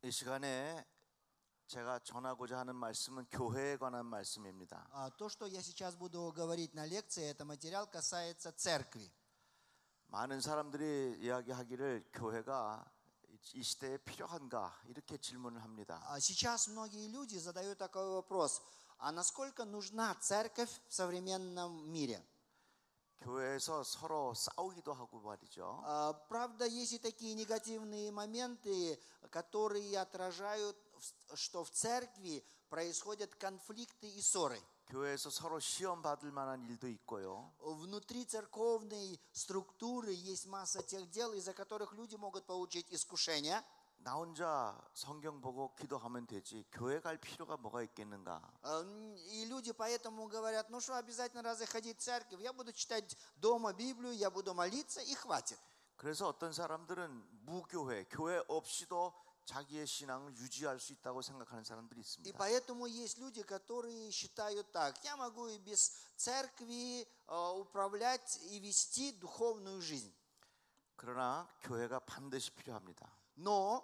이 시간에 제가 전하고자 하는 말씀은 교회에 관한 말씀입니다. То, что я сейчас буду говорить на лекции, это материал касается церкви. 많은 사람들이 이야기하기를 교회가 이 시대에 필요한가 이렇게 질문을 합니다. Сейчас многие люди задают такой вопрос: а насколько нужна церковь в современном мире? 교회에서 서로 싸우기도 하고 말이죠. Правда, есть и такие негативные моменты, которые отражают, что в церкви происходят конфликты и ссоры. 교회에서 서로 시험 받을 만한 일도 있고요. Внутри церковной структуры есть масса тех дел, из-за которых люди могут получить искушения. 나 혼자 성경 보고 기도하면 되지 교회 갈 필요가 뭐가 있겠는가? И люди поэтому говорят: ну что, обязательно разве ходить в церковь? Я буду читать дома Библию, я буду молиться, и хватит. 그래서 어떤 사람들은 무교회, 교회 없이도 자기의 신앙을 유지할 수 있다고 생각하는 사람들이 И 있습니다. поэтому есть люди, которые считают так: я могу и без церкви управлять и вести духовную жизнь. 그러나 교회가 반드시 필요합니다. Но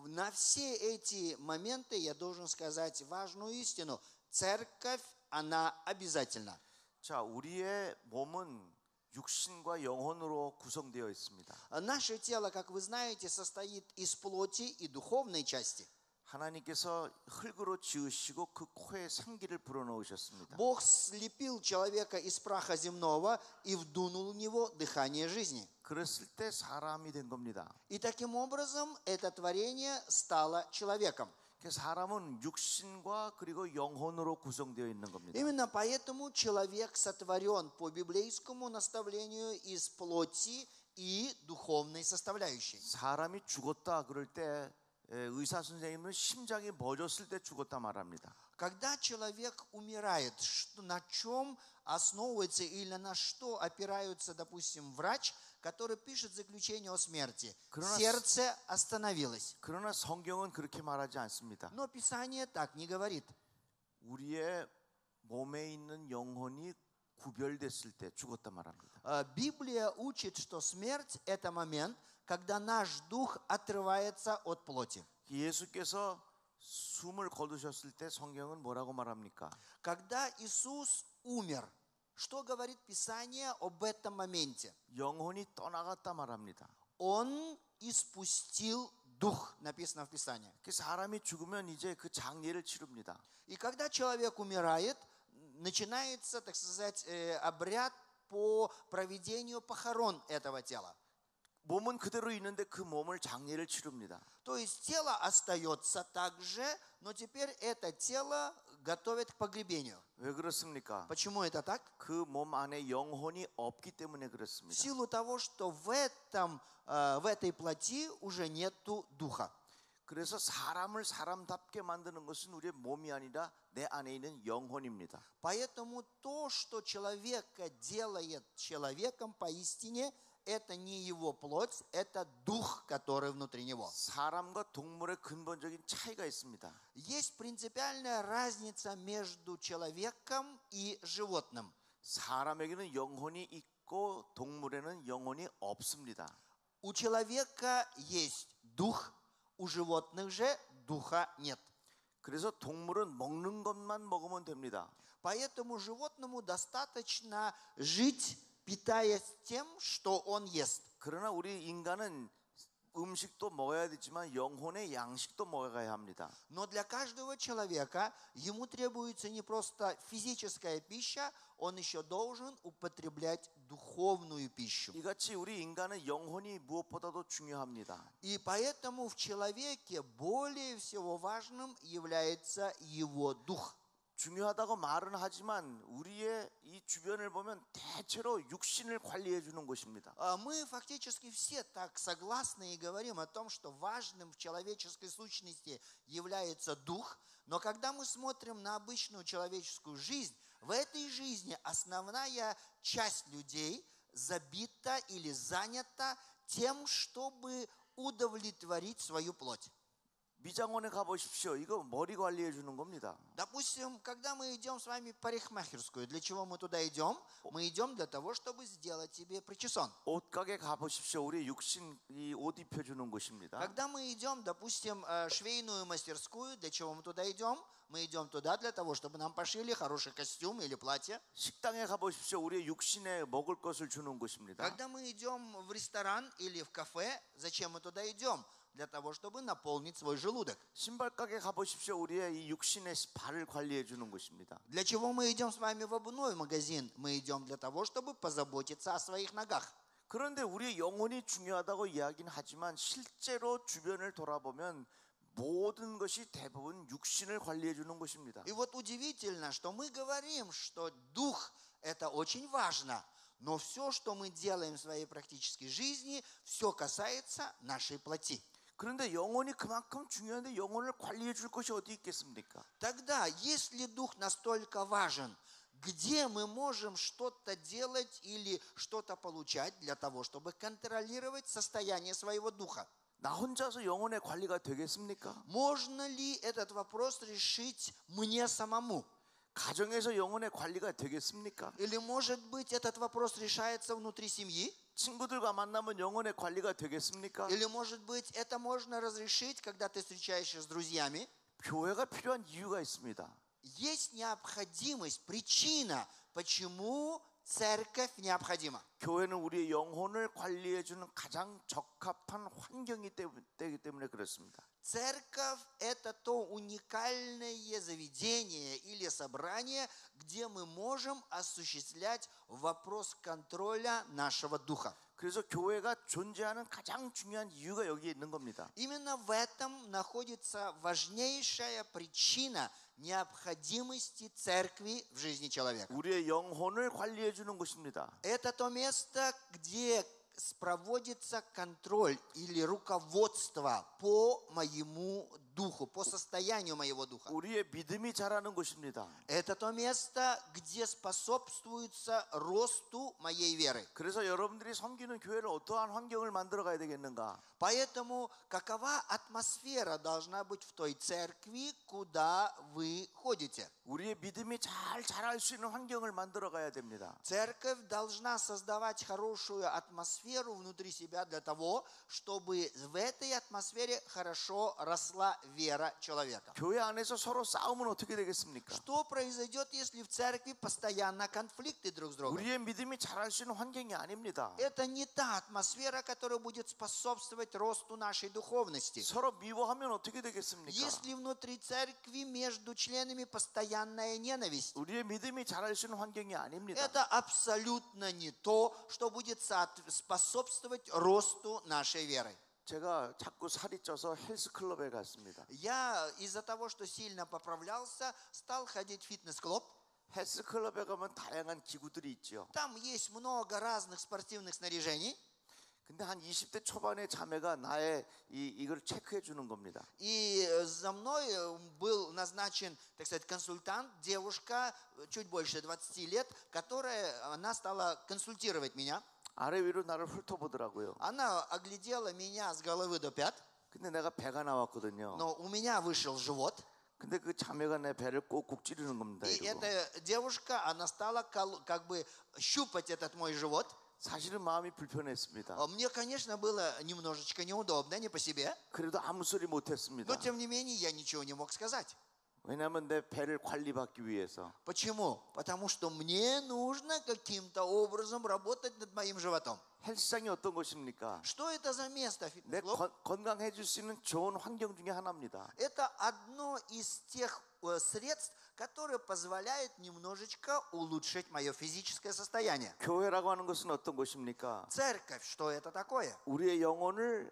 на все эти моменты я должен сказать важную истину: церковь, она обязательна. 자, 우리의 몸은 육신과 영혼으로 구성되어 있습니다. Наше тело, как вы знаете, состоит из плоти и духовной части. 하나님께서 흙으로 지으시고 그 코에 생기를 불어넣으셨습니다. Бог слепил человека из праха земного и вдунул в него дыхание жизни. 그랬을 때 사람이 된 겁니다. И таким образом это творение стало человеком. 사람은 육신과 그리고 영혼으로 구성되어 있는 겁니다. Именно поэтому человек сотворен по библейскому наставлению из плоти и духовной составляющей. 사람이 죽었다 그럴 때 의사 선생님은 심장이 멎었을 때 죽었다 말합니다. Когда человек умирает, на чем основывается или на что опираются, допустим, врач, который пишет заключение о смерти? Сердце остановилось. 그러나 성경은 그렇게 말하지 않습니다. Но Писание так не говорит. 우리의 몸에 있는 영혼이 구별됐을 때 죽었다 말합니다. Библия учит, что смерть – это момент, когда наш дух отрывается от плоти. 예수께서 숨을 거두셨을 때 성경은 뭐라고 말합니까? Когда Иисус умер, что говорит Писание об этом моменте? 영혼이 떠나갔다 말합니다. Он испустил дух, написано в Писании. 사람이 죽으면 이제 그 장례를 치릅니다. И когда человек умирает, начинается, так сказать, обряд по проведению похорон этого тела. 몸은 그대로 있는데 그 몸을 장례를 치릅니다. То есть тело остается также, но теперь это тело готовят к погребению. 왜 그렇습니까? Почему это так? 그 몸 안에 영혼이 없기 때문에 В 그렇습니다. силу того, что в этой плоти уже нету духа. 그래서 사람을 사람답게 만드는 것은 우리의 몸이 아니라 내 안에 있는 영혼입니다. Поэтому то, что человека делает человеком поистине, это не его плоть, это дух, который внутри него. 사람과 동물의 근본적인 차이가 있습니다. Есть принципиальная разница между человеком и животным. 사람에게는 영혼이 있고 동물에는 영혼이 없습니다. У человека есть дух, у животных же духа нет. 그래서 동물은 먹는 것만 먹으면 됩니다. Поэтому животному достаточно жить, питаясь тем, что он ест. 그러나 우리 인간은 음식도 먹어야 되지만 영혼의 양식도 먹어야 합니다. Но для каждого человека ему требуется не просто физическая пища, он еще должен употреблять духовную пищу. 이같이 우리 인간은 영혼이 무엇보다도 중요합니다. И поэтому в человеке более всего важным является его дух. 중요하다고 말은 하지만 우리의 이 주변을 보면 대체로 육신을 관리해 주는 곳입니다. Мы фактически все так согласны и говорим о том, что важным в человеческой сущности является дух, но когда мы смотрим на обычную человеческую жизнь, в этой жизни основная часть людей забита или занята тем, чтобы удовлетворить свою плоть. 미장원에 가보십시오. 이거 머리 관리해 주는 겁니다. Допустим, когда мы идем с вами в парикмахерскую, для чего мы туда идем? Мы идем для того, чтобы сделать себе причесон. 옷가게 가보십시오. 우리 육신 이 옷 입혀 주는 곳입니다. Когда мы идем, допустим, в швейную мастерскую, для чего мы туда идем? Мы идем туда для того, чтобы нам пошили хороший костюм или платье. 식당에 가보십시오. 우리 육신에 먹을 것을 주는 곳입니다. Когда мы идем в ресторан или в кафе, зачем мы туда идем? Для того, чтобы наполнить свой желудок. 신발가게 가보십시오. 우리의 이 육신의 발을 관리해 주는 곳입니다. Для чего мы идем с вами в обувной магазин? Мы идем для того, чтобы позаботиться о своих ногах. 그런데 우리의 영혼이 중요하다고 이야기는 하지만 실제로 주변을 돌아보면 모든 것이 대부분 육신을 관리해 주는 것입니다. И вот удивительно, что мы говорим, что дух – это очень важно, но все, что мы делаем в своей практической жизни, все касается нашей плоти. 그런데 영혼이 그만큼 중요한데 영혼을 관리해 줄 것이 어디 있겠습니까? Тогда, если дух настолько важен, где мы можем что-то делать или что-то получать для того, чтобы контролировать состояние своего духа? 나 혼자서 영혼의 관리가 되겠습니까? Можно ли этот вопрос решить мне самому? 가정에서 영혼의 관리가 되겠습니까? Или, может быть, этот вопрос решается внутри семьи? 친구들과 만나면 영혼의 관리가 되겠습니까? Или, может быть, это можно разрешить, когда ты встречаешься с друзьями? 교회가 필요한 이유가 있습니다. Есть необходимость, причина, почему церковь необходима. 교회는 우리의 영혼을 관리해 주는 가장 적합한 환경이 되기 때문에 그렇습니다. Церковь – это то уникальное заведение или собрание, где мы можем осуществлять вопрос контроля нашего духа. 그래서 교회가 존재하는 가장 중요한 이유가 여기에 있는 겁니다. Именно в этом находится важнейшая причина необходимости церкви в жизни человека. 우리의 영혼을 관리해 주는 곳입니다. Это то место, где проводится контроль или руководство по моему духу, по состоянию моего духа. 우리의 믿음이 자라는 곳입니다. Это то место, где способствуется росту моей веры. 그래서 여러분들이 섬기는 교회를 어떠한 환경을 만들어 가야 되겠는가? Поэтому какова атмосфера должна быть в той церкви, куда вы ходите? 우리의 믿음이 잘 자랄 수 있는 환경을 만들어 가야 됩니다. Церковь должна создавать хорошую атмосферу внутри себя для того, чтобы в этой атмосфере хорошо росла вера человека. 교회 안에서 서로 싸우면 어떻게 되겠습니까? Что произойдет, если в церкви постоянно конфликты друг с другом? 우리의 믿음이 자랄 수 있는 환경이 아닙니다. Это не та атмосфера, которая будет способствовать росту нашей духовности. 서로 미워하면 어떻게 되겠습니까? Если внутри церкви между членами постоянная ненависть, 우리의 믿음이 자랄 수 있는 환경이 아닙니다. это абсолютно не то, что будет способствовать росту нашей веры. 제가 자꾸 살이 쪄서 헬스클럽에 갔습니다. Я из-за того, что сильно поправлялся, стал ходить в фитнес-клуб. 헬스클럽에 가면 다양한 기구들이 있죠. Там есть много разных спортивных снаряжений. 근데 한 20대 초반의 자매가 나의 이걸 체크해 주는 겁니다. И за мной был назначен, так сказать, консультант, девушка чуть больше 20 лет, она стала консультировать меня. 아래 위로 나를 훑어보더라고요. Она оглядела меня с головы до пят, 근데 내가 배가 나왔거든요. но у меня вышел живот. 근데 그 자매가 내 배를 꼭꼭 찌르는 겁니다. И 이러고. эта девушка, она стала как бы щупать этот мой живот. 사실은 마음이 불편했습니다. Мне, конечно, было немножечко неудобно, не по себе, 그래도 아무 소리 못했습니다. но тем не менее я ничего не мог сказать. 왜냐하면 내 배를 관리받기 위해서. Почему? Потому что мне нужно каким-то образом работать над моим животом. 헬스장이 어떤 곳입니까? Что это за место, 내 фитнес-клуб? 건강해질 수 있는 좋은 환경 중에 하나입니다. Это одно из тех средств, которое позволяет немножечко улучшить мое физическое состояние. 교회라고 하는 것은 어떤 곳입니까? Церковь, что это такое? 우리의 영혼을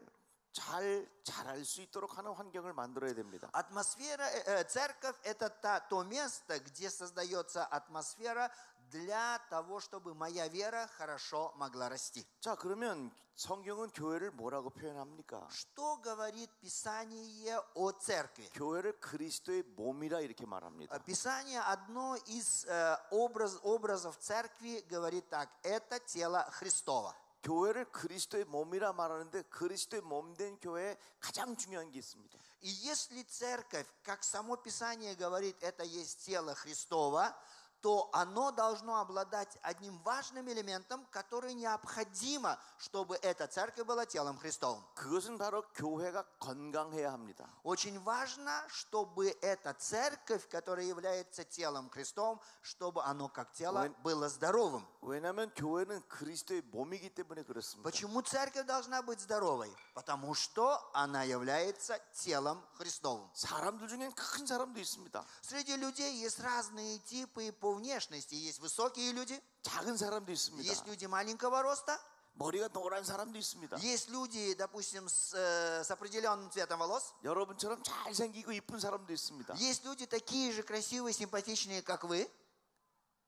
잘 자랄 수 있도록 하는 환경을 만들어야 됩니다. Церковь – это то место, где создается атмосфера для того, чтобы моя вера хорошо могла расти. 자, 그러면 성경은 교회를 뭐라고 표현합니까? Что говорит Писание о церкви? 교회를 그리스도의 몸이라 이렇게 말합니다. Писание, одно из образов церкви, говорит так: это тело Христово. 교회를 그리스도의 몸이라 말하는데 그리스도의 몸 된 교회에 가장 중요한 게 있습니다. И если церковь, как само Писание говорит, это есть тело Христово, то оно должно обладать одним важным элементом, который необходимо, чтобы эта церковь была телом Христовым. 그것은 바로 교회가 건강해야 합니다. Очень важно, чтобы эта церковь, которая является телом Христовым, чтобы оно как тело было здоровым. 왜냐하면 교회는 그리스도의 몸이기 때문에 그렇습니다. Почему церковь должна быть здоровой? Потому что она является телом Христовым. 사람들 중엔 큰 사람도 있습니다. Среди людей есть разные типы и по внешности. Есть высокие люди, 작은 사람도 있습니다. есть люди маленького роста, 머리가 노란 사람도 있습니다. есть люди, допустим, с определенным цветом волос, 여러분처럼 잘생기고 이쁜 사람도 있습니다. есть люди такие же красивые, симпатичные, как вы.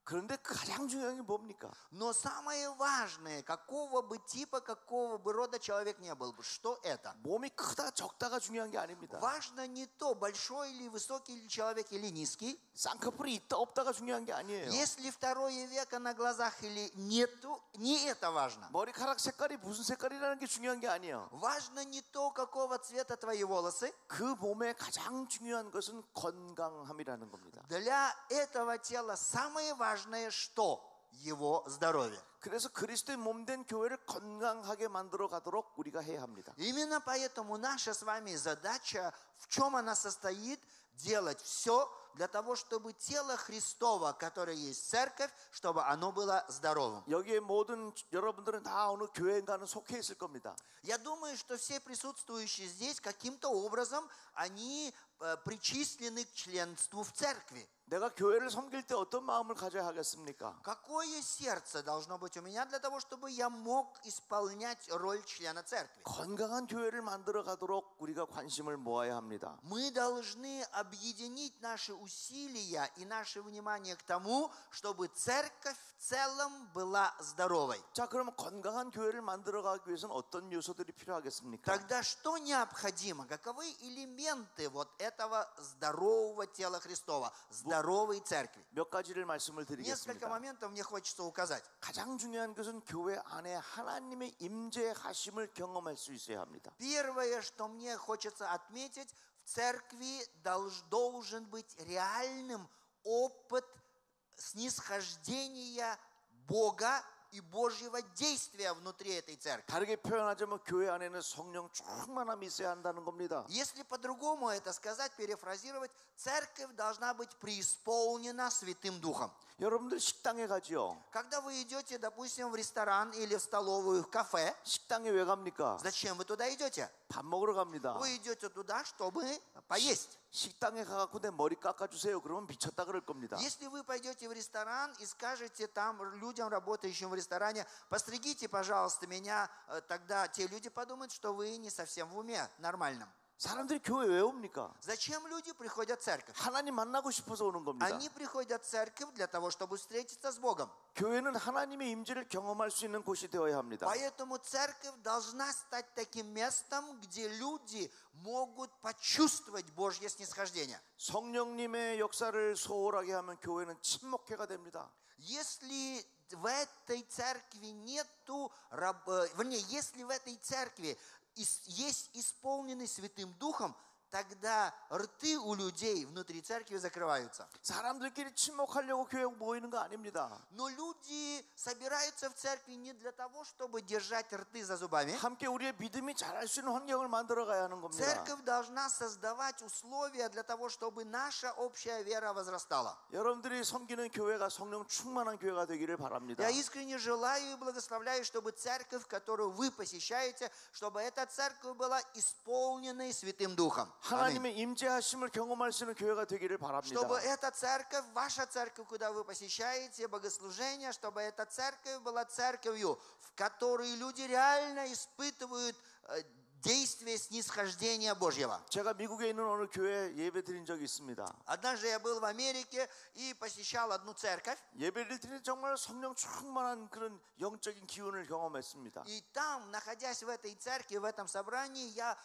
그런데 가장 중요한 게 뭡니까? Но самое важное, какого бы типа, какого бы рода человек не был бы, что это? 몸이 크다 적다가 중요한 게 아닙니다. Важно не то, большой или высокий ли человек или низкий. 쌍꺼풀이 있다 없다가 중요한 게 아니에요. Есть ли второе веко на глазах или нету, не это важно. 머리카락 색깔이 무슨 색깔이라는 게 중요한 게 아니에요. Важно не то, какого цвета твои волосы. 그 몸에 가장 중요한 것은 건강함이라는 겁니다. Для этого тела самое важное, что его здоровье. 그래서 그리스도의 몸된 교회를 건강하게 만들어 가도록 우리가 해야 합니다. Именно поэтому наша с вами задача, в чем она состоит, делать все для того, чтобы тело Христово, которое есть церковь, чтобы оно было здоровым. 여기에 모든 여러분들은 다 어느 교회인가는 속해 있을 겁니다. Я думаю, что все присутствующие здесь каким-то образом, они причислены к членству в церкви. 내가 교회를 섬길 때 어떤 마음을 가져야 하겠습니까? Какое сердце должно быть у меня для того, чтобы я мог исполнять роль члена церкви? 건강한 교회를 만들어 가도록 우리가 관심을 모아야 합니다. Мы должны объединить наши усилия и наше внимание к тому, чтобы церковь в целом была здоровой. 자, 그러면 건강한 교회를 만들어 가기 위해서는 어떤 요소들이 필요하겠습니까? Тогда что необходимо? Каковы элементы вот этого здорового тела Христова, здоровой церкви? 몇 가지를 말씀을 Несколько 드리겠습니다. моментов мне хочется указать. 가장 중요한 것은 교회 안에 하나님의 임재하심을 경험할 수 있어야 합니다. Первое, что мне хочется отметить, в церкви должен быть реальным опыт снисхождения Бога и Божьего действия внутри этой церкви. 다르게 표현하자면 교회 안에는 성령 충만함이 있어야 한다는 겁니다. Если по-другому это сказать, перефразировать, церковь должна быть преисполнена Святым Духом. 여러분들 식당에 가지요. Когда вы идете, допустим, в ресторан или в столовую, в кафе, 식당에 왜 갑니까? зачем вы туда идете? 밥 먹으러 갑니다. Вы идете туда, чтобы поесть. 식당에 가갖고 내 머리 깎아주세요. 그러면 미쳤다 그럴 겁니다. Если вы пойдете в ресторан и скажете там людям, работающим в ресторане, постригите, пожалуйста, меня, тогда те люди подумают, что вы не совсем в уме нормальном. 사람들이 교회 왜 옵니까? Зачем люди приходят в церковь? 하나님 만나고 싶어서 오는 겁니다. Они приходят в церковь для того, чтобы встретиться с Богом. 교회는 하나님의 임재를 경험할 수 있는 곳이 되어야 합니다. Поэтому церковь должна стать таким местом, где люди могут почувствовать Божье снисхождение. 성령님의 역사를 소홀하게 하면 교회는 침묵회가 됩니다. Если в этой церкви нету, если в этой церкви есть исполненный Святым Духом, тогда рты у людей внутри церкви закрываются. 사람들끼리 침묵하려고 교회 모이는 거 아닙니다. Но люди собираются в церкви не для того, чтобы держать рты за зубами. 함께 우리의 믿음이 자랄 수 있는 환경을 만들어 가야 하는 겁니다. Церковь должна создавать условия для того, чтобы наша общая вера возрастала. 여러분들이 섬기는 교회가 성령 충만한 교회가 되기를 바랍니다. Я искренне желаю и благословляю, чтобы церковь, которую вы посещаете, чтобы эта церковь была исполненной Святым Духом. 하나님의 임재하심을 경험할 수 있는 교회가 되기를 바랍니다. Чтобы эта церковь, ваша церковь, куда вы посещаете, богослужение, чтобы эта церковь была церковью, в которой люди реально испытывают действие снисхождения Божьего. 제가 미국에 있는 어느 교회에 예배 드린 적이 있습니다. Однажды я был в Америке и посещал одну церковь. 예배를 드릴 때 정말 성령 충만한 그런 영적인 기운을 경험했습니다. И там, находясь в этой церкви, в этом собрании, я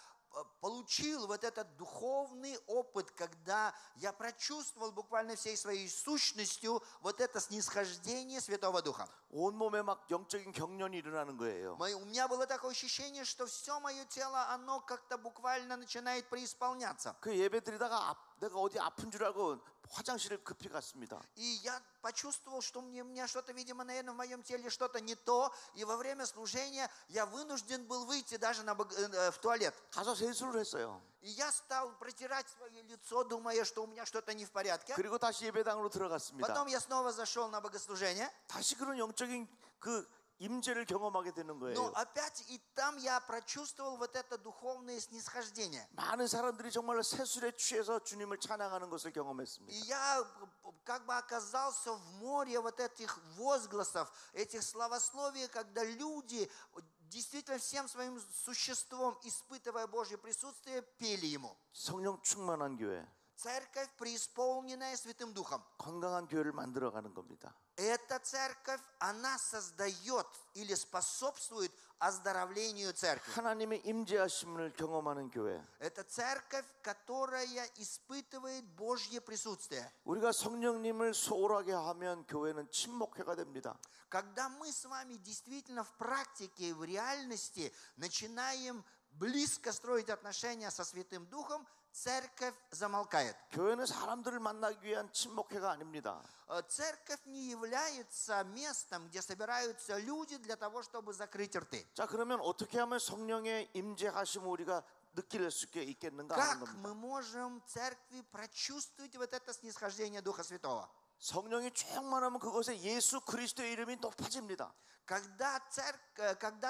получил вот этот духовный опыт, когда я прочувствовал буквально всей своей сущностью вот это снисхождение Святого Духа. 온몸에 막 영적인 경련이 일어나는 거예요. У меня было такое ощущение, что все мое тело, оно как-то буквально начинает преисполняться. 그 예배 드리다가 내가 어디 아픈 줄 알고 화장실을 급히 갔습니다. И я почувствовал, что у меня что-то, видимо, наверное, в моем теле что-то не то. И во время служения я вынужден был выйти даже в туалет. 가서 세수를 했어요. И я стал протирать свое лицо, думая, что у меня что-то не в порядке. 그리고 다시 예배당으로 들어갔습니다. Потом я снова зашел на богослужение. 다시 그런 영적인 그 임재를 경험하게 되는 거예요. Но опять и там я прочувствовал вот это духовное снисхождение. 많은 사람들이 정말로 세술에 취해서 주님을 찬양하는 것을 И 경험했습니다. я как бы оказался в море вот этих возгласов, этих славословий, когда люди действительно всем своим существом, испытывая Божье присутствие, пели Ему. 성령 충만한 교회, Церковь, преисполненная Святым Духом. 건강한 교회를 만들어가는 겁니다. Эта церковь, она создает или способствует оздоровлению церкви. 하나님의 임재하심을 경험하는 교회. Это церковь, которая испытывает Божье присутствие. 우리가 성령님을 소홀하게 하면 교회는 침묵회가 됩니다. Когда мы с вами действительно в практике, в реальности начинаем близко строить отношения со Святым Духом, церковь замолкает. 교회는 사람들을 만나기 위한 침묵회가 아닙니다. Церковь не является местом, где собираются люди для того, чтобы закрыть рты. 자, 그러면 어떻게 하면 성령의 임재하심을 우리가 느낄 수 있겠는가 하는 Как мы 겁니다. можем в церкви прочувствовать вот это снисхождение Духа Святого? 성령이 충만하면 그것에 예수 그리스도의 이름이 높아집니다. Когда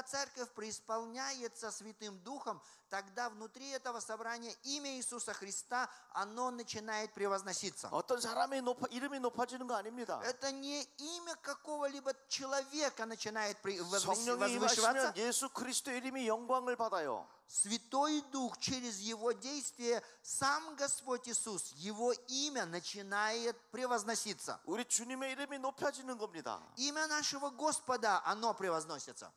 церковь преисполняется Святым Духом, тогда внутри этого собрания имя Иисуса Христа, оно начинает превозноситься. 어떤 사람의 이름이 높아지는 거 아닙니다. Это не имя какого-либо человека начинает 성령이 возвышаться. 임하시면 예수 그리스도의 이름이 영광을 받아요. Святой Дух через Его действие, сам Господь Иисус, Его имя начинает превозноситься. 우리 주님의 이름이 높아지는 겁니다. Имя нашего Господа, оно превозносится.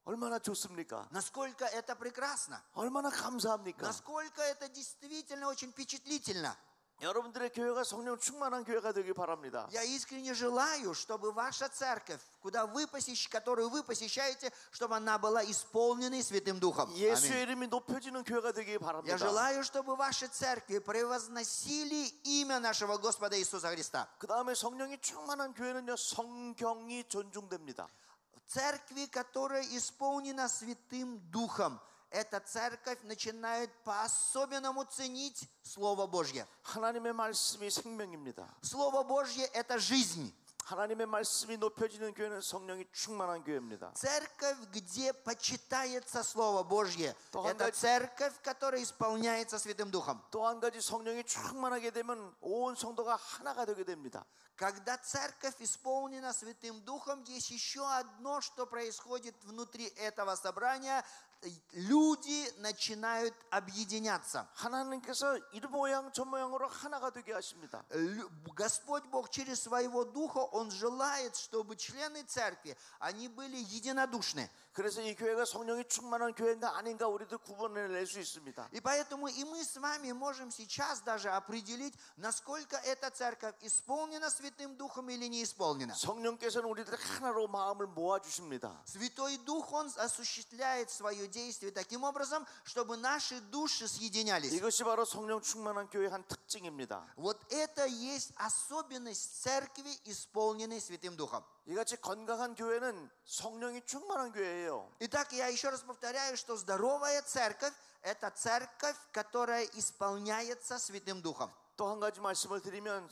얼마나 좋습니까? Насколько это прекрасно. 얼마나 감사합니까? Насколько это действительно очень впечатлительно. 여러분들의 교회가 성령 충만한 교회가 되길 바랍니다. Я искренне желаю, чтобы ваша церковь, которую вы посещаете, чтобы она была исполненной Святым Духом. 예수의 이름이 높여지는 교회가 되길 바랍니다. Я желаю, чтобы ваши церкви превозносили имя нашего Господа Иисуса Христа. 그 다음에 성령이 충만한 교회는요, 성경이 존중됩니다. Церкви, которая исполнена Святым Духом, эта церковь начинает по-особенному ценить Слово Божье. 하나님의 말씀이 생명입니다. Слово Божье – это жизнь. 하나님의 말씀이 높여지는 교회는 성령이 충만한 교회입니다. Церковь, где почитается Слово Божье, это церковь, которая исполняется Святым Духом. 또 한 가지 성령이 충만하게 되면 온 성도가 하나가 되게 됩니다. Когда церковь исполнена Святым Духом, есть еще одно, что происходит внутри этого собрания. Люди начинают объединяться. 하나님께서 이 모양 저 모양으로 하나가 되게 하십니다. Господь Бог через своего Духа, Он желает, чтобы члены церкви, они были единодушны. 그래서 이 교회가 성령이 충만한 교회인가 아닌가 우리도 구분을 낼 수 있습니다. И поэтому и мы с вами можем сейчас даже определить, насколько эта церковь исполнена Святым Духом или не исполнена. 성령께서는 우리들 하나로 마음을 모아 주십니다. Святой Дух, Он осуществляет свое действие таким образом, чтобы наши души съединялись. 이것이 바로 성령 충만한 교회의 한 특징입니다. Вот это есть особенность церкви, исполненной Святым Духом. 이같이 건강한 교회는 성령이 충만한 교회예요. Итак, я еще раз повторяю, что здоровая церковь – это церковь, которая исполняется Святым Духом. 또 한 가지 말씀을 드리면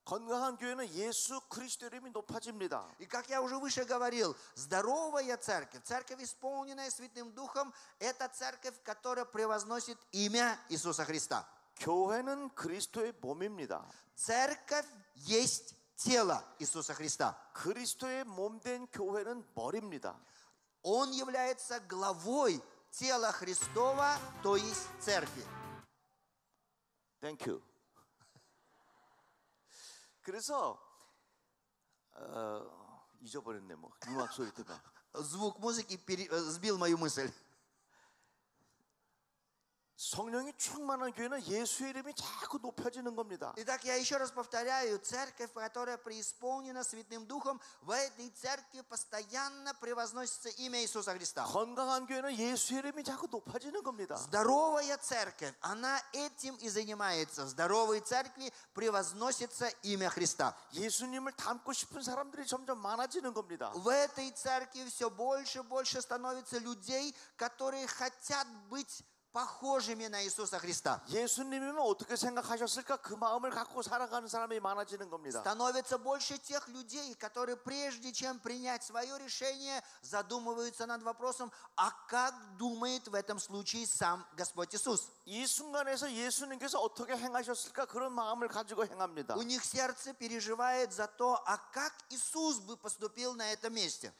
건강한 교회는 예수 그리스도 이름이 높아집니다. И как я уже выше говорил, здоровая церковь, церковь, исполненная Святым Духом – это церковь, которая превозносит имя Иисуса Христа. 교회는 그리스도의 몸입니다. Церковь есть тело Иисуса Христа. 그리스도의 몸된 교회는 머리입니다. Он является главой тела Христова, то есть церкви. Thank you. 그래서 잊어버렸네 뭐 음악 소리 때문에. Звук музыки сбил мою мысль. 성령이 충만한 교회는 예수의 이름이 자꾸 높여지는 겁니다. Итак, я еще раз повторяю, церковь, которая преисполнена Святым Духом, в этой церкви постоянно превозносится имя Иисуса Христа. 건강한 교회는 예수의 이름이 자꾸 높아지는 겁니다. Здоровая церковь, она этим и занимается. В здоровой церкви превозносится имя Христа. 예수님을 닮고 싶은 사람들이 점점 많아지는 겁니다. В этой церкви все больше и больше становится людей, которые хотят быть похожими на Иисуса Христа. 예수님이면 어떻게 생각하셨을까? 그 마음을 갖고 살아가는 사람이 많아지는 겁니다. Становится больше тех людей, которые прежде чем принять свое решение, задумываются над вопросом, а как думает в этом случае сам Господь Иисус. 이 순간에서 예수님께서 어떻게 행하셨을까? 그런 마음을 가지고 행합니다. У них сердце переживает за то, а как Иисус бы поступил на этом месте.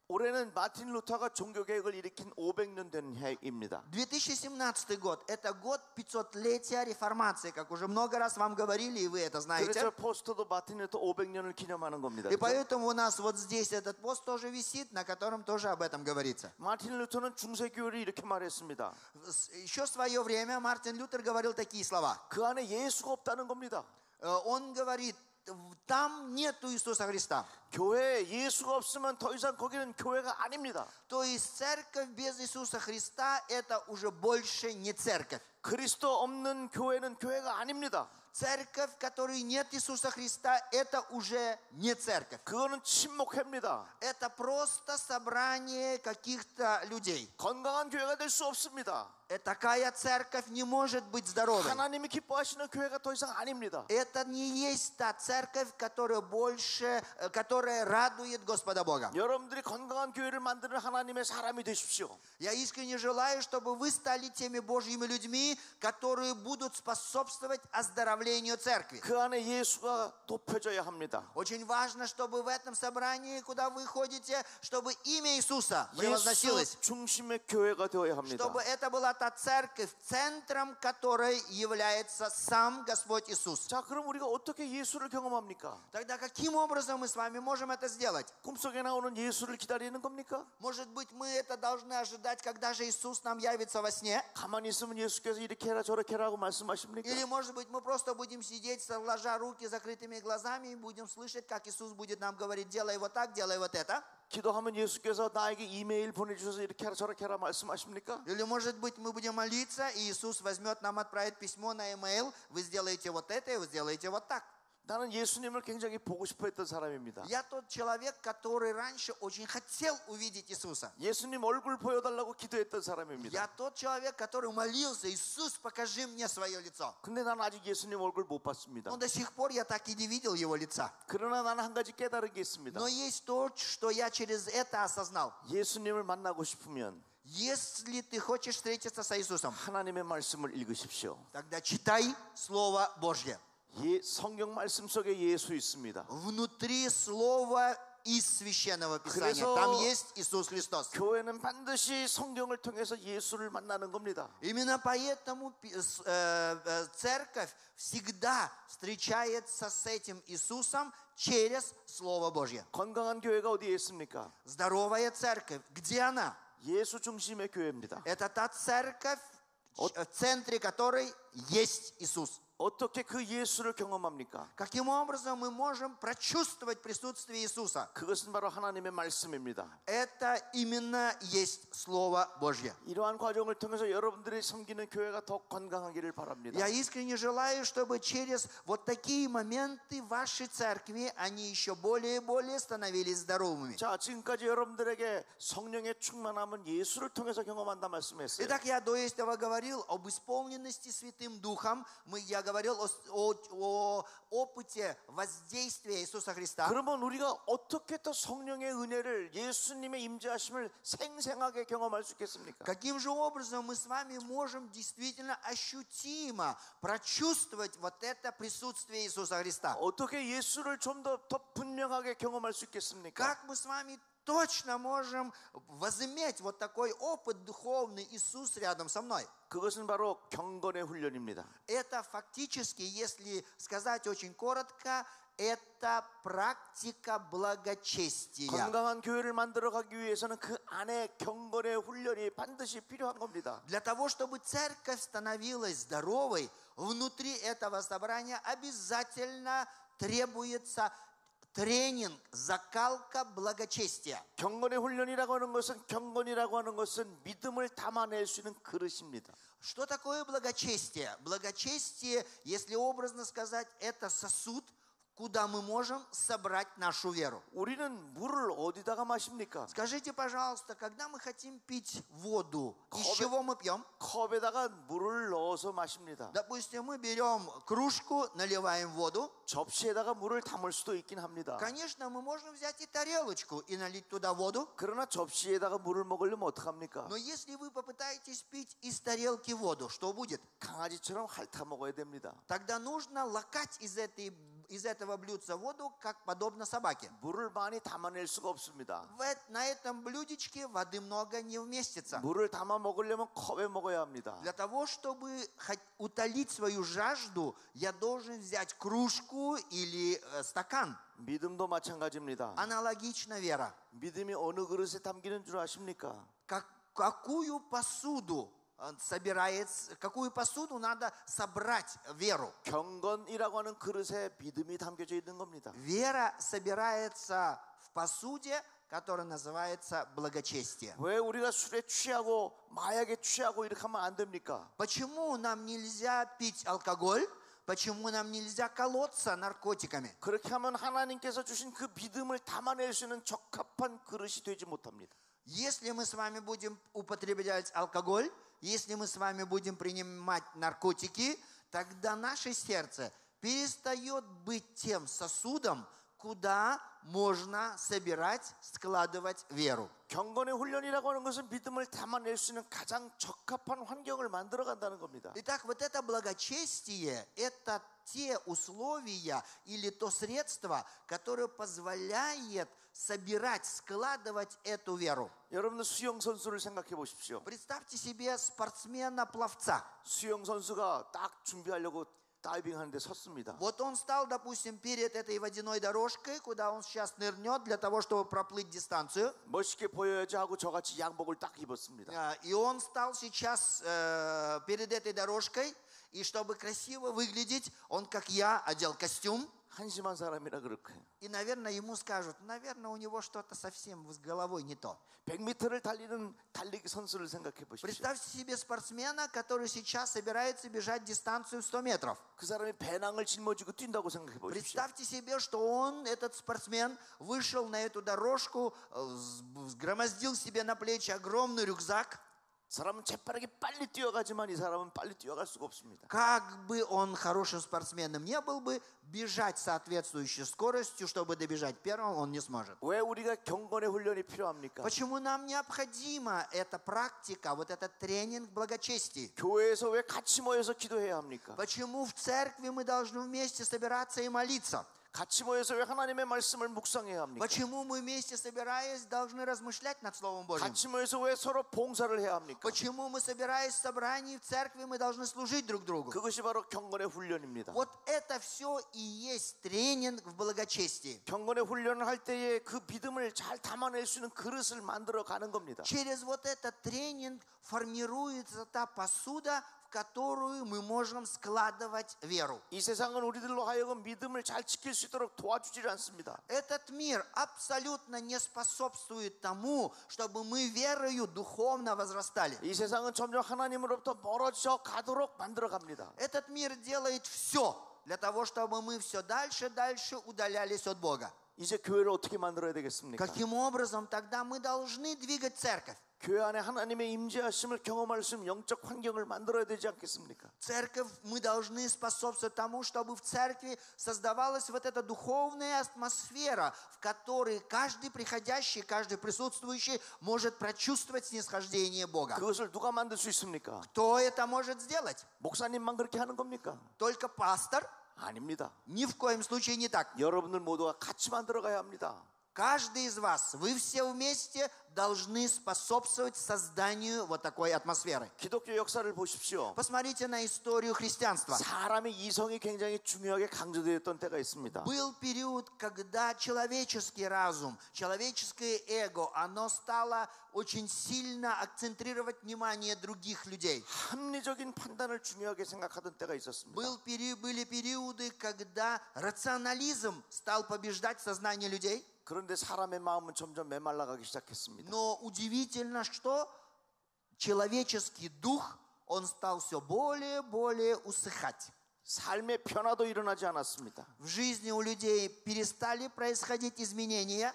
올해는 마틴 루터가 종교개혁을 일으킨 500년 된 해입니다. 2017 год – это год 500-летия реформации, как уже много раз вам говорили, и вы это знаете. 그래서 포스터도 마틴 루터 500년을 기념하는 겁니다. И поэтому у нас вот здесь этот пост тоже висит, на котором тоже об этом говорится. 마틴 루터는 중세교회를 이렇게 말했습니다. Еще в свое время Мартин Лютер говорил такие слова. 그 안에 예수가 없다는 겁니다. Он говорит, там нету Иисуса Христа. 교회에 예수가 없으면 더 이상 거기는 교회가 아닙니다. То есть церковь без Иисуса Христа – это уже больше не церковь. 그리스도 없는 교회는 교회가 아닙니다. Церковь, в которой нет Иисуса Христа, это уже не церковь. 그거는 침묵회입니다. Это просто собрание каких-то людей. 건강한 교회가 될 수 없습니다. Такая церковь не может быть здоровой. 하나님이 기뻐하시는 교회가 더 이상 아닙니다. Это не есть та церковь, которая радует Господа Бога. 여러분들이 건강한 교회를 만드는 하나님의 사람이 되십시오. Я искренне желаю, чтобы вы стали теми Божьими людьми, которые будут способствовать оздоровлению церкви. 그 안에 예수가 높여져야 합니다. Очень важно, чтобы в этом собрании, куда вы ходите, чтобы имя Иисуса превозносилось. 예수 중심의 교회가 되어야 합니다. Чтобы это была та церковь, центром которой является сам Господь Иисус. 자, 그럼 우리가 어떻게 예수를 경험합니까? Тогда каким образом мы с вами можем это сделать? 꿈속에 나오는 예수를 기다리는 겁니까? Может быть, мы это должны ожидать, когда же Иисус нам явится во сне? 가만히 있으면 예수께서 이렇게 해라 저렇게 해라고 말씀하십니까? Или, может быть, мы просто будем сидеть, сложа руки, закрытыми глазами, и будем слышать, как Иисус будет нам говорить, делай вот так, делай вот это? 기도하면 예수께서 나에게 이메일 보내주셔서 이렇게 하라 저렇게 해라 말씀하십니까? Или, может быть, мы будем молиться, и Иисус возьмет нам, отправит письмо на e-mail, вы сделаете вот это, и вы сделаете вот так. 나는 예수님을 굉장히 보고 싶어 했던 사람입니다. Я тот человек, который раньше очень хотел увидеть Иисуса. 예수님 얼굴 보여달라고 기도했던 사람입니다. Я тот человек, который молился, Иисус, покажи мне свое лицо. 근데 나는 아직 예수님 얼굴 못 봤습니다. Но до сих пор я так и не видел его лица. 그러나 나는 한 가지 깨달은 게 있습니다. Но есть то, что я через это осознал. 예수님을 만나고 싶으면 Если ты хочешь встретиться с Иисусом, 하나님의 말씀을 읽으십시오. тогда читай Слово Божье. 성경 말씀 속에 예수 있습니다. Внутри Слова из Священного Писания. Там есть Иисус Христос. 교회는 반드시 성경을 통해서 예수를 만나는 겁니다. Именно поэтому церковь всегда встречается с этим Иисусом через Слово Божье. 건강한 교회가 어디에 있습니까? Здоровая церковь. Где она? 예수 중심의 교회입니다. Это та церковь, в центре которой есть Иисус. 어떻게 그 예수를 경험합니까? Каким образом мы можем прочувствовать присутствие Иисуса? 그것은 바로 하나님의 말씀입니다. Это именно есть Слово Божье. 이러한 과정을 통해서 여러분들이 섬기는 교회가 더 건강하기를 바랍니다. Я искренне желаю, чтобы через вот такие моменты вашей церкви они еще более и более становились здоровыми. 자, 지금까지 여러분들에게 성령의 충만함은 예수를 통해서 경험한다 말씀했어요. Итак, я до этого говорил об исполненности Святым Духом. Я говорил о опыте воздействия Иисуса Христа. 그러면 우리가 어떻게 또 성령의 은혜를 예수님의 임재하심을 생생하게 경험할 수 있겠습니까? Каким же образом мы с вами можем действительно ощутимо прочувствовать вот это присутствие Иисуса Христа? 어떻게 예수를 좀 더 분명하게 경험할 수 있겠습니까? Как мы с вами точно можем возыметь вот такой опыт духовный, Иисус рядом со мной? 그것은 바로 경건의 훈련입니다. Это фактически, если сказать очень коротко, это практика благочестия. 건강한 교회를 만들어가기 위해서는 그 안에 경건의 훈련이 반드시 필요한 겁니다. Для того, чтобы церковь становилась здоровой, внутри этого собрания обязательно требуется тренинг, закалка благочестия. 경건의 훈련이라고 하는 것은 믿음을 담아낼 수 있는 그릇입니다. Что такое благочестие? Благочестие, если образно сказать, это сосуд, куда мы можем собрать нашу веру. 우리는 물을 어디다가 마십니까? Скажите, пожалуйста, когда мы хотим пить воду, из Ковы- чего мы пьем? 컵에다가 물을 넣어서 마십니다. Допустим, мы берем кружку, наливаем воду. 접시에다가 물을 담을 수도 있긴 합니다. Конечно, мы можем взять и тарелочку и налить туда воду. 그러나 접시에다가 물을 먹으려면 어떡합니까? Но если вы попытаетесь пить из тарелки воду, что будет? 강아지처럼 핥아 먹어야 됩니다. Тогда нужно лакать из этого блюдца воду, как подобно собаке. 물을 많이 담아낼 수가 없습니다. На этом блюдечке воды много не вместится. 물을 담아 먹으려면 컵에 먹어야 합니다. Для того, чтобы утолить свою жажду, я должен взять кружку или стакан. 믿음도 마찬가지입니다. Аналогично вера. 믿음이 어느 그릇에 담기는 줄 아십니까? Какую посуду надо собрать веру? 경건이라고 하는 그릇에 믿음이 담겨져 있는 겁니다. Вера собирается в посуде, которая называется благочестие. 왜 우리가 술에 취하고 마약에 취하고 이렇게 하면 안 됩니까? Почему нам нельзя пить алкоголь? Почему нам нельзя колоться наркотиками? 그렇게 하면 하나님께서 주신 그 믿음을 담아낼 수 있는 적합한 그릇이 되지 못합니다. Если мы с вами будем употреблять алкоголь, если мы с вами будем принимать наркотики, тогда наше сердце перестает быть тем сосудом, куда можно собирать, складывать веру. 경건의 훈련이라고 하는 것은 믿음을 담아낼 수 있는 가장 적합한 환경을 만들어 간다는 겁니다. Итак, вот это благочестие, это те условия или то средство, которое позволяет собирать, складывать эту веру. 여러분들 수영 선수를 생각해 보십시오. Представьте себе спортсмена-пловца. 수영 선수가 딱 준비하려고 다이빙 하는데 섰습니다. Вот он стал, допустим, перед этой водяной дорожкой, куда он сейчас нырнет для того, чтобы проплыть дистанцию. 멋있게 보여야지 하고 저같이 양복을 딱 입었습니다. И он стал сейчас перед этой дорожкой, и чтобы красиво выглядеть, он, как я, одел костюм. 한심한 사람이라 그럴 거예요. И, наверное, ему скажут, наверное, у него что-то совсем с головой не то. 100m를 달리는 달리기 선수를 생각해 보십시오. Представьте себе спортсмена, который сейчас собирается бежать дистанцию 100 метров. 그 사람이 배낭을 짊어지고 뛴다고 생각해 보십시오. Представьте себе, что он, этот спортсмен, вышел на эту дорожку, сгромоздил себе на плечи огромный рюкзак. 사람은 재빠르게 빨리 뛰어가지만 이 사람은 빨리 뛰어갈 수가 없습니다. Как бы он хорошим спортсменом не был бы, бежать соответствующей скоростью, чтобы добежать первым, он не сможет. 왜 우리가 경건의 훈련이 필요합니까? Почему нам необходима эта практика, вот этот тренинг благочестия? 교회에서 왜 같이 모여서 기도해야 합니까? Почему в церкви мы должны вместе собираться и молиться? 같이 모여서 왜 하나님의 말씀을 묵상해야 합니까? Почему мы вместе собираясь должны размышлять над Словом Божьим? 같이 모여서 왜 서로 봉사를 해야 합니까? Почему мы, собираясь в собрании в церкви, мы должны служить друг другу? 그것이 바로 경건의 훈련입니다. Вот это все и есть тренинг в благочестии. 경건의 훈련을 할 때에 그 믿음을 잘 담아낼 수 있는 그릇을 만들어 가는 겁니다. Через вот этот тренинг формируется та посуда, в которую мы можем складывать веру. 이 세상은 우리들로 하여금 믿음을 잘 지킬 수 있도록 도와주질 않습니다. Этот мир абсолютно не способствует тому, чтобы мы верою духовно возрастали. 이 세상은 점점 하나님으로부터 멀어져 가도록 만들어 갑니다. Этот мир делает все для того, чтобы мы все дальше и дальше удалялись от Бога. 이제 교회를 어떻게 만들어야 되겠습니까? Каким образом тогда мы должны двигать церковь? 교회 안에 하나님의 임재하심을 경험할 수 있는 영적 환경을 만들어야 되지 않겠습니까? Церковь, мы должны способствовать тому, чтобы в церкви создавалась вот эта духовная атмосфера, в которой каждый приходящий, каждый присутствующий может прочувствовать снисхождение Бога. 그것을 누가 만들 수 있습니까? Кто это может сделать? 목사님만 그렇게 하는 겁니까? Только пастор? 아닙니다. Ни в коем случае не так. 여러분들 모두가 같이 만들어 가야 합니다. каждый из вас, вы все вместе должны способствовать созданию вот такой атмосферы. 기독교 역사를 보십시오. Посмотрите на историю христианства. 사람의 이성이 굉장히 중요하게 강조되었던 때가 있습니다. Был период, когда человеческий разум, человеческое эго, оно стало очень сильно акцентрировать внимание других людей. 합리적인 판단을 중요하게 생각하던 때가 있었습니다. Были периоды, когда рационализм стал побеждать сознание людей. 그런데 사람의 마음은 점점 메말라가기 시작했습니다. Но удивительно, что человеческий дух, он стал все более и более усыхать. 삶의 변화도 일어나지 않았습니다. В жизни у людей перестали происходить изменения.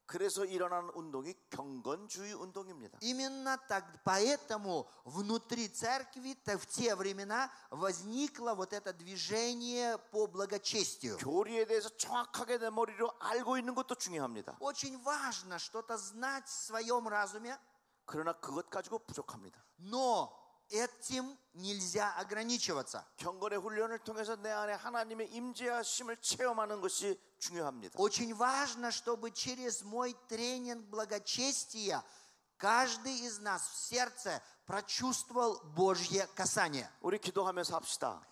그래서 일어나는 운동이 경건주의 운동입니다. Именно так, поэтому внутри церкви в те времена возникло вот это движение по благочестию. 교리에 대해서 정확하게 내 머리로 알고 있는 것도 중요합니다. Очень важно что-то знать в своем разуме, 그러나 그것 가지고 부족합니다. но этим нельзя ограничиваться. 경건의 훈련을 통해서 내 안에 하나님의 임재하심을 체험하는 것이 중요합니다. Очень важно, чтобы через мой тренинг благочестия каждый из нас в сердце прочувствовал Божье касание. 우리 기도하면서 합시다.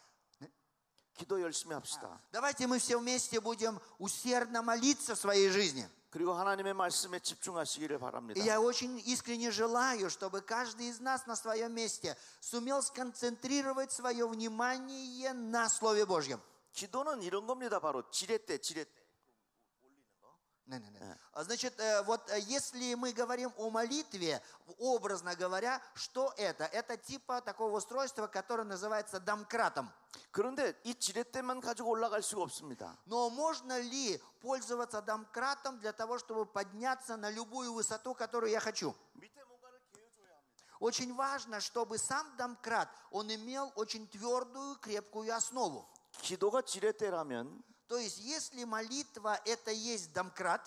기도 열심히 합시다. Давайте мы все вместе будем усердно молиться в своей жизни. 그리고 하나님의 말씀에 집중하시기를 바랍니다. И я очень искренне желаю, чтобы каждый из нас на своем месте сумел сконцентрировать свое внимание на Слове Божьем. 기도는 이런 겁니다. 바로 지렛대. Значит, вот если мы говорим о молитве, образно говоря, что это? Это типа такого устройства, которое называется домкратом. 그런데 이 지렛대만 가지고 올라갈 수가 없습니다. Но можно ли пользоваться домкратом для того, чтобы подняться на любую высоту, которую я хочу? Очень важно, чтобы сам домкрат, он имел очень твердую, крепкую основу. 기도가 지렛대라면 То есть, если молитва это есть домкрат,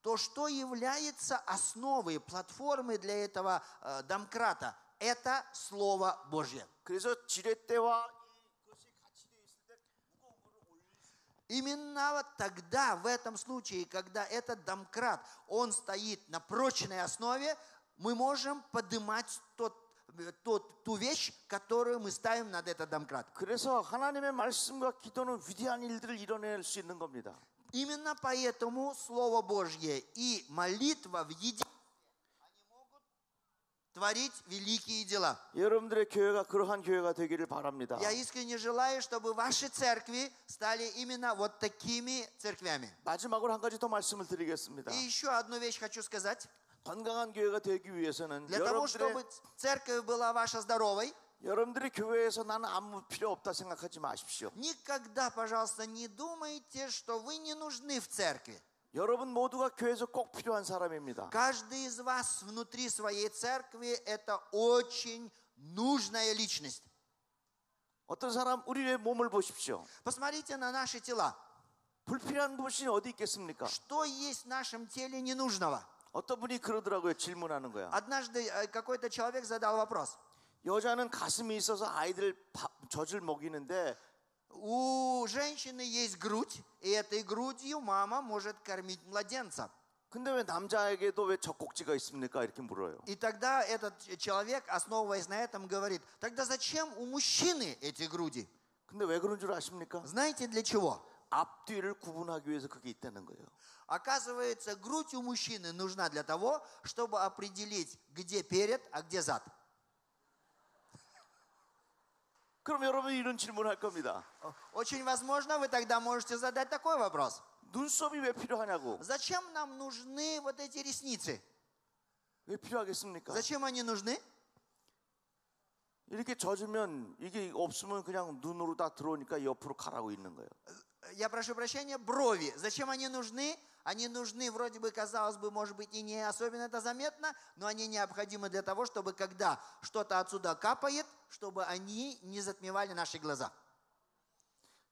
то что является основой, платформой для этого домкрата? Это Слово Божье. 그래서 지렛대와 이것이 같이 되어 있을 때 무거운 것을 올릴 수 Именно вот тогда, в этом случае, когда этот домкрат, он стоит на прочной основе, мы можем поднимать ту вещь, которую мы ставим над этот домкрат. 그래서 하나님의 말씀과 기도는 위대한 일들을 이뤄낼 수 있는 겁니다. Именно поэтому Слово Божье и молитва в единстве, они могут творить великие дела. 여러분들의 교회가 그러한 교회가 되기를 바랍니다. Я искренне желаю, чтобы ваши церкви стали именно вот такими церквями. 마지막으로 한 가지 더 말씀을 드리겠습니다. И еще одну вещь хочу сказать. 건강한 교회가 되기 위해서는 Для того, чтобы церковь была ваша здоровой, 여러분들이 교회에서 나는 아무 필요 없다 생각하지 마십시오. никогда, пожалуйста, не думайте, что вы не нужны в церкви. 여러분 모두가 교회에서 꼭 필요한 사람입니다. Каждый из вас внутри своей церкви – это очень нужная личность. 어떤 사람 우리의 몸을 보십시오. Посмотрите на наши тела. 불필요한 것이 어디 있겠습니까? Что есть в нашем теле ненужного? 어떤 분이 그러더라고요. 질문하는 거야. Однажды какой-то человек задал вопрос. 여자는 가슴이 있어서 아이들 젖을 먹이는데 У женщины есть грудь, и этой грудью мама может кормить младенца. 근데 왜 남자에게도 왜 젖꼭지가 있습니까? 이렇게 물어요. И тогда этот человек, основываясь на этом, говорит, тогда зачем у мужчины эти груди? 근데 왜 그런 줄 아십니까? Знаете для чего? 앞뒤를 구분하기 위해서 그게 있다는 거예요. Оказывается, грудь у мужчины нужна для того, чтобы определить, где перед, а где зад. 그럼 여러분이 이런 질문을 할 겁니다. Очень возможно, вы тогда можете задать такой вопрос. 눈썹이 왜 필요하냐고. Зачем нам нужны вот эти ресницы? 왜 필요하겠습니까? Зачем они нужны? 이렇게 젖으면 이게 없으면 그냥 눈으로 다 들어오니까 옆으로 가라고 있는 거예요. Я прошу прощения, брови. Зачем они нужны? Они нужны, вроде бы, казалось бы, может быть, и не особенно это заметно, но они необходимы для того, чтобы когда что-то отсюда капает, чтобы они не затмевали наши глаза.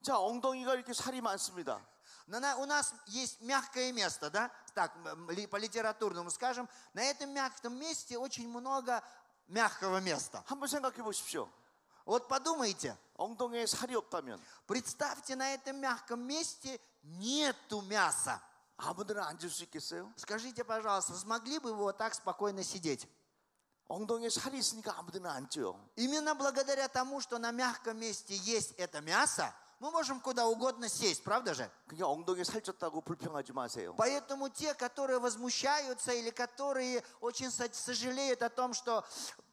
자, 엉덩이가 이렇게 살이 많습니다. У нас есть мягкое место, да? Так, по литературному скажем. На этом мягком месте очень много мягкого места. 한번 생각해 보십시오. Вот подумайте, 엉덩이에 살이 없다면 представьте, на этом мягком месте нету мяса. 아무데나 앉을 수 있겠어요? Скажите, пожалуйста, смогли бы вы вот так спокойно сидеть? 엉덩이에 살이 있으니까 아무데나 앉죠. Именно благодаря тому, что на мягком месте есть это мясо, мы можем куда угодно сесть, правда же? 그게 엉덩이에 살쪘다고 불평하지 마세요. Поэтому те, которые возмущаются или которые очень сожалеют о том, что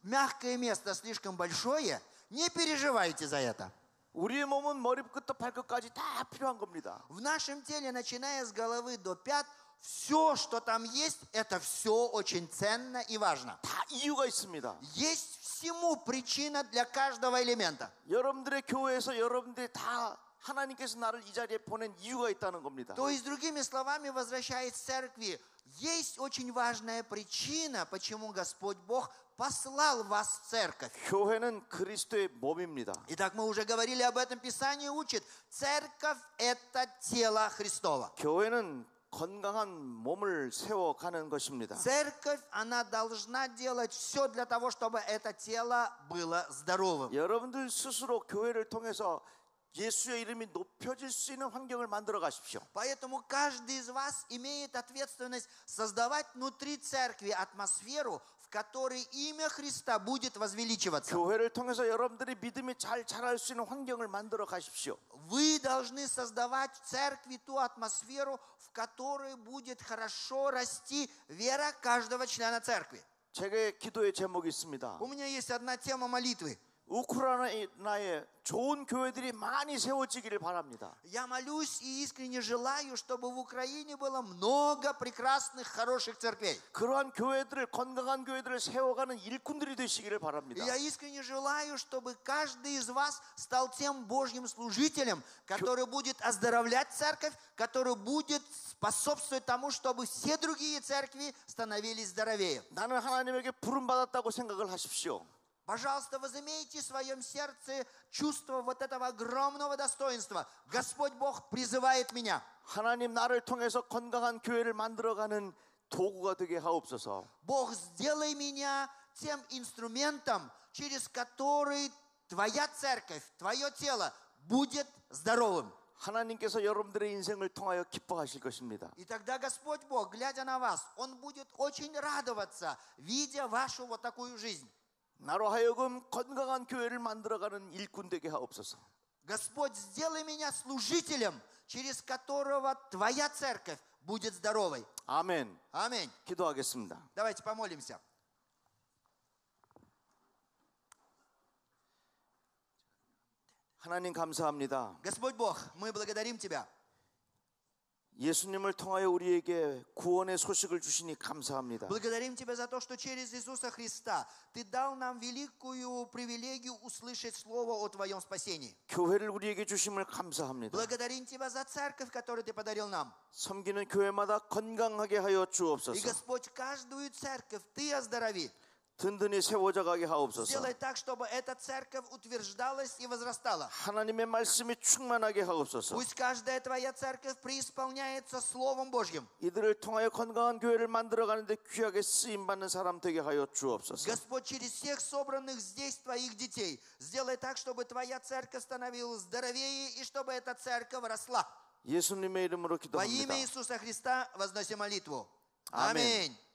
мягкое место слишком большое, не переживайте за это. 우리의 몸은 머리부터 발끝까지 다 필요한 겁니다. В нашем теле, начиная с головы до пят, все, что там есть, это все очень ценно и важно. 다 이유가 있습니다. Есть всему причина для каждого элемента. 여러분들의 교회에서 여러분들이 다 하나님께서 나를 이 자리에 보낸 이유가 있다는 겁니다. То есть, другими словами, возвращаясь к церкви, есть очень важная причина, почему Господь Бог послал вас в церковь. 교회는 그리스도의 몸입니다. Итак, мы уже говорили об этом, Писание учит. Церковь – это тело Христово. 교회는 건강한 몸을 세워가는 것입니다. Церковь, она должна делать все для того, чтобы это тело было здоровым. 여러분들 스스로 교회를 통해서 예수의 이름이 높여질 수 있는 환경을 만들어 가십시오. Поэтому каждый из вас имеет ответственность создавать внутри церкви атмосферу, в которой имя Христа будет возвеличиваться. 교회를 통해서 여러분들이 믿음이 잘 자랄 수 있는 환경을 만들어 가십시오. Вы должны создавать в церкви ту атмосферу, в которой будет хорошо расти вера каждого члена церкви. 제게 기도의 제목이 있습니다. У меня есть одна тема молитвы. 우크라이나에 좋은 교회들이 많이 세워지기를 바랍니다. Я молюсь и искренне желаю, чтобы в Украине было много прекрасных, хороших церквей. 그러한 교회들을 건강한 교회들을 세워가는 일꾼들이 되시기를 바랍니다. Я искренне желаю, чтобы каждый из вас стал тем Божьим служителем, который будет оздоровлять церковь, который будет способствовать тому, чтобы все другие церкви становились здоровее. 나는 하나님에게 부름 받았다고 생각을 하십시오. Пожалуйста, возымейте в своем сердце чувство вот этого огромного достоинства. Господь Бог призывает меня. 하나님 나를 통해서 건강한 교회를 만들어가는 도구가 되게 하옵소서. Бог, сделай меня тем инструментом, через который твоя церковь, твое тело будет здоровым. 하나님께서 여러분들의 인생을 통하여 기뻐하실 것입니다. И тогда Господь Бог, глядя на вас, Он будет очень радоваться, видя вашу вот такую жизнь. 나로 하여금 건강한 교회를 만들어가는 일꾼 되게 하옵소서. Господь, сделай меня служителем, через которого твоя церковь будет здоровой. 아멘. Аминь. 기도하겠습니다. Давайте помолимся. 하나님 감사합니다. Господь Бог, мы благодарим Тебя. 예수님을 통하여 우리에게 구원의 소식을 주시니 감사합니다. Благодарим Тебя за то, что через Иисуса Христа Ты дал нам великую привилегию услышать Слово о Твоем спасении. 교회를 우리에게 주심을 감사합니다. Благодарим Тебя за церковь, которую Ты подарил нам. 섬기는 교회마다 건강하게 하여 И, 주옵소서. Господь, каждую церковь Ты оздорови. 든든히 세워져 가게 하옵소서. Сделай так, чтобы эта церковь утверждалась и возрастала. 하나님의 말씀이 충만하게 하옵소서. Пусть каждая Твоя церковь преисполняется Словом Божьим. 이들을 통하여 건강한 교회를 만들어가는데 귀하게 쓰임받는 사람 되게 하여 주옵소서. Господь, через всех собранных здесь Твоих детей, сделай так, чтобы Твоя церковь становилась здоровее и чтобы эта церковь росла. 예수님의 이름으로 Во имя 기도합니다. Иисуса Христа возносим молитву. Аминь. Аминь.